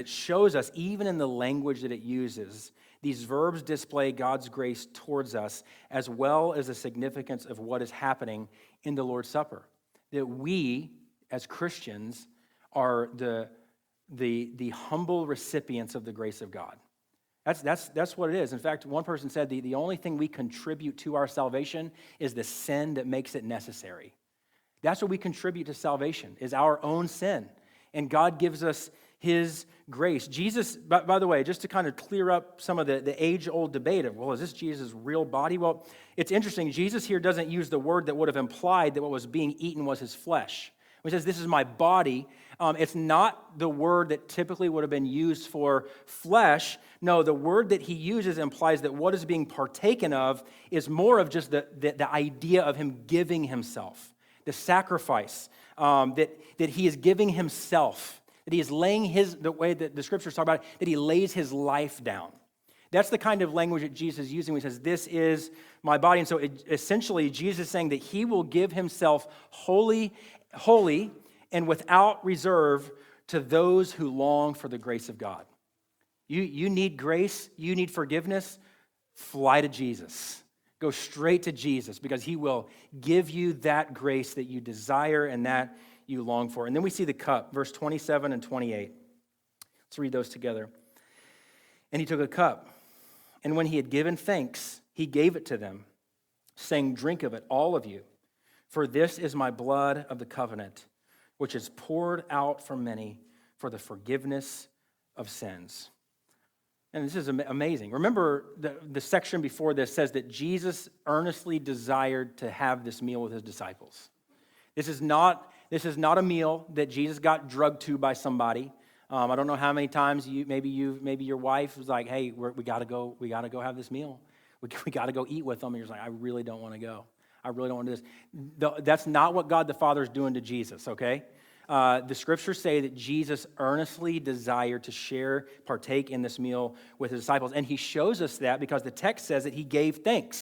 It shows us, even in the language that it uses, these verbs display God's grace towards us, as well as the significance of what is happening in the Lord's Supper. That we, as Christians, are the humble recipients of the grace of God. That's what it is. In fact, one person said the only thing we contribute to our salvation is the sin that makes it necessary. That's what we contribute to salvation, is our own sin. And God gives us his grace. Jesus, by the way, just to kind of clear up some of the age-old debate of, well, is this Jesus' real body? Well, it's interesting. Jesus here doesn't use the word that would have implied that what was being eaten was his flesh. When he says, this is my body, it's not the word that typically would have been used for flesh. No, the word that he uses implies that what is being partaken of is more of just the idea of him giving himself, the sacrifice, that he is giving himself, that he is laying the way that the scriptures talk about it, that he lays his life down. That's the kind of language that Jesus is using when he says, this is my body. And so essentially, Jesus is saying that he will give himself holy and without reserve to those who long for the grace of God. You need grace, you need forgiveness, fly to Jesus. Go straight to Jesus, because he will give you that grace that you desire and that you long for. And then we see the cup, verse 27 and 28. Let's read those together. And he took a cup, and when he had given thanks, he gave it to them, saying, drink of it, all of you, for this is my blood of the covenant, which is poured out for many for the forgiveness of sins. And this is amazing. Remember, the section before this says that Jesus earnestly desired to have this meal with his disciples. This is not a meal that Jesus got drugged to by somebody. I don't know how many times maybe your wife was like, "Hey, we got to go have this meal. We got to go eat with them." And you're like, "I really don't want to go. I really don't want to do this." That's not what God the Father is doing to Jesus. Okay. The scriptures say that Jesus earnestly desired to partake in this meal with his disciples. And he shows us that because the text says that he gave thanks.